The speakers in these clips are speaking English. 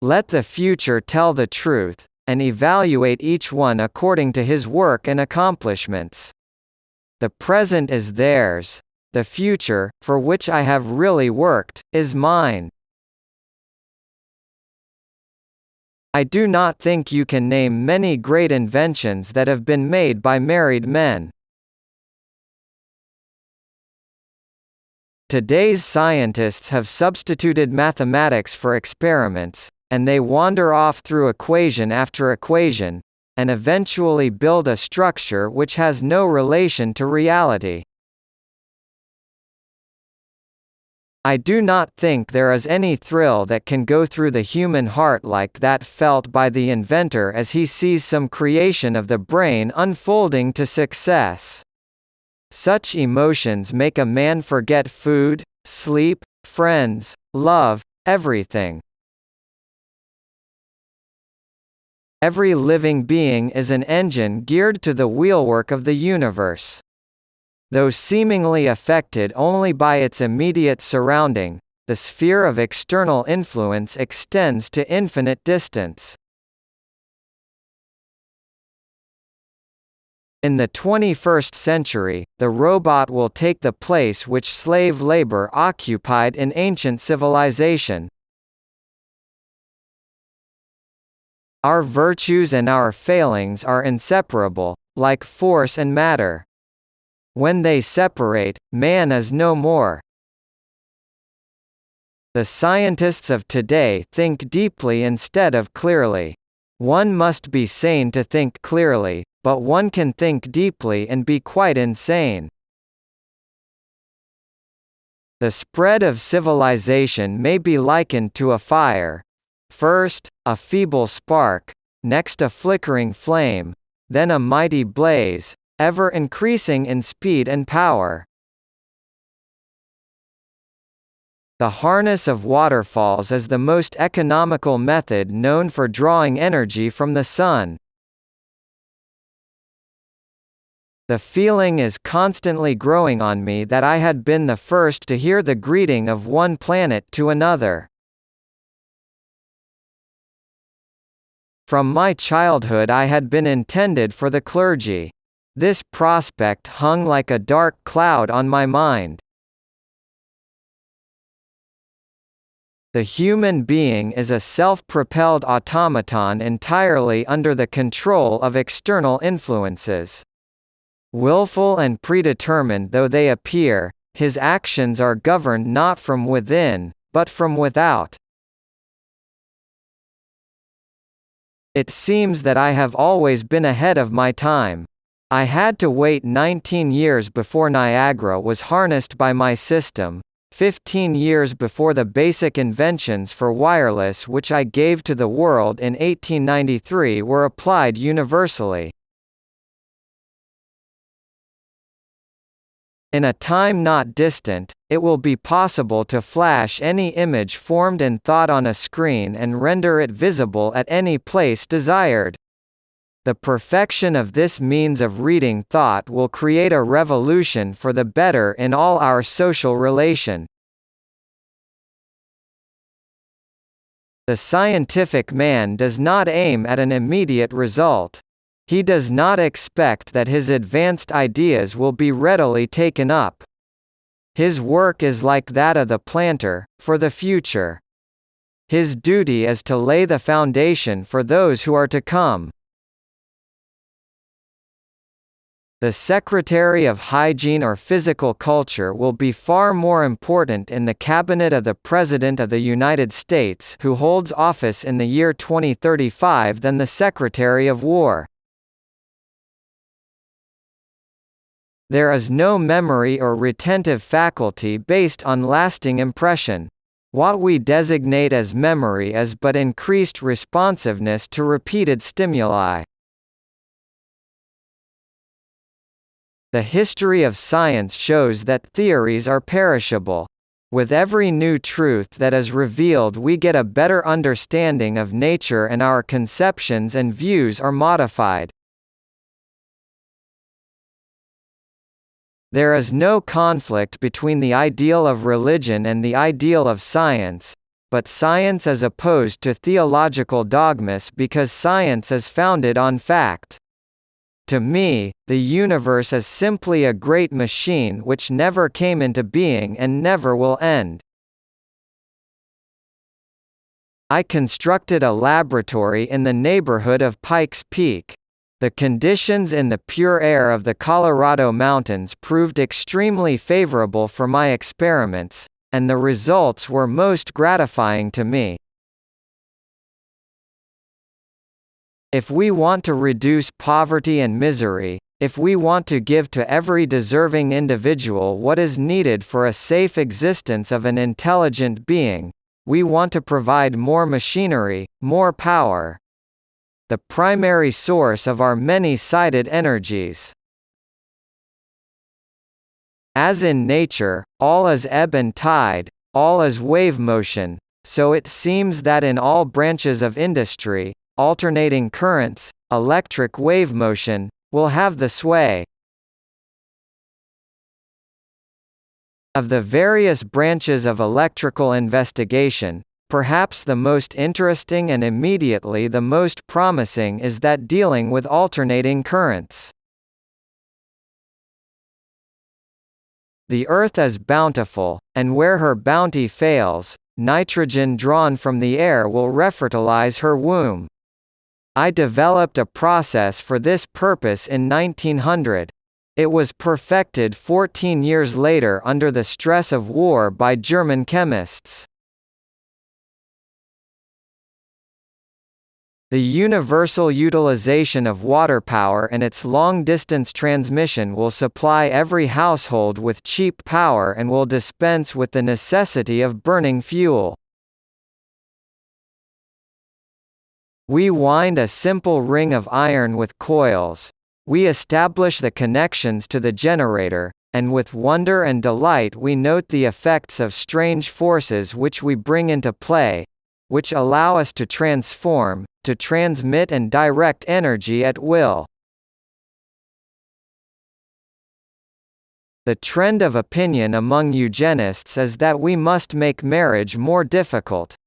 Let the future tell the truth, and evaluate each one according to his work and accomplishments. The present is theirs. The future, for which I have really worked, is mine. I do not think you can name many great inventions that have been made by married men. Today's scientists have substituted mathematics for experiments, and they wander off through equation after equation, and eventually build a structure which has no relation to reality. I do not think there is any thrill that can go through the human heart like that felt by the inventor as he sees some creation of the brain unfolding to success. Such emotions make a man forget food, sleep, friends, love, everything. Every living being is an engine geared to the wheelwork of the universe. Though seemingly affected only by its immediate surrounding, the sphere of external influence extends to infinite distance. In the 21st century, the robot will take the place which slave labor occupied in ancient civilization. Our virtues and our failings are inseparable, like force and matter. When they separate, man is no more. The scientists of today think deeply instead of clearly. One must be sane to think clearly, but one can think deeply and be quite insane. The spread of civilization may be likened to a fire. First, a feeble spark, next a flickering flame, then a mighty blaze, ever increasing in speed and power. The harness of waterfalls is the most economical method known for drawing energy from the sun. The feeling is constantly growing on me that I had been the first to hear the greeting of one planet to another. From my childhood I had been intended for the clergy. This prospect hung like a dark cloud on my mind. The human being is a self-propelled automaton entirely under the control of external influences. Willful and predetermined though they appear, his actions are governed not from within, but from without. It seems that I have always been ahead of my time. I had to wait 19 years before Niagara was harnessed by my system, 15 years before the basic inventions for wireless which I gave to the world in 1893 were applied universally. In a time not distant, it will be possible to flash any image formed in thought on a screen and render it visible at any place desired. The perfection of this means of reading thought will create a revolution for the better in all our social relation. The scientific man does not aim at an immediate result. He does not expect that his advanced ideas will be readily taken up. His work is like that of the planter, for the future. His duty is to lay the foundation for those who are to come. The Secretary of Hygiene or Physical Culture will be far more important in the cabinet of the President of the United States who holds office in the year 2035 than the Secretary of War. There is no memory or retentive faculty based on lasting impression. What we designate as memory is but increased responsiveness to repeated stimuli. The history of science shows that theories are perishable. With every new truth that is revealed we get a better understanding of nature and our conceptions and views are modified. There is no conflict between the ideal of religion and the ideal of science. but science is opposed to theological dogmas because science is founded on fact. To me, the universe is simply a great machine which never came into being and never will end. I constructed a laboratory in the neighborhood of Pikes Peak. The conditions in the pure air of the Colorado mountains proved extremely favorable for my experiments, and the results were most gratifying to me. If we want to reduce poverty and misery, if we want to give to every deserving individual what is needed for a safe existence of an intelligent being, we want to provide more machinery, more power. The primary source of our many-sided energies. As in nature, all is ebb and tide, all is wave motion, so it seems that in all branches of industry, alternating currents, electric wave motion, will have the sway. Of the various branches of electrical investigation, perhaps the most interesting and immediately the most promising is that dealing with alternating currents. The earth is bountiful, and where her bounty fails, nitrogen drawn from the air will refertilize her womb. I developed a process for this purpose in 1900. It was perfected 14 years later under the stress of war by German chemists. The universal utilization of water power and its long-distance transmission will supply every household with cheap power and will dispense with the necessity of burning fuel. We wind a simple ring of iron with coils. We establish the connections to the generator, and with wonder and delight we note the effects of strange forces which we bring into play, which allow us to transform, to transmit and direct energy at will. The trend of opinion among eugenists is that we must make marriage more difficult.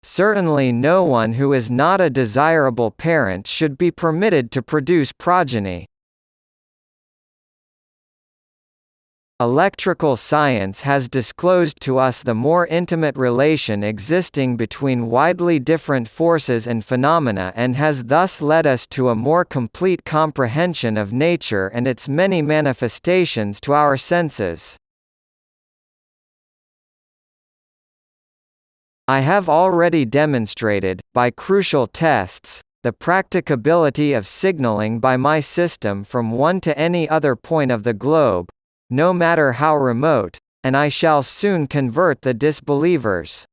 Certainly no one who is not a desirable parent should be permitted to produce progeny. Electrical science has disclosed to us the more intimate relation existing between widely different forces and phenomena and has thus led us to a more complete comprehension of nature and its many manifestations to our senses. I have already demonstrated, by crucial tests, the practicability of signaling by my system from one to any other point of the globe, no matter how remote, and I shall soon convert the disbelievers.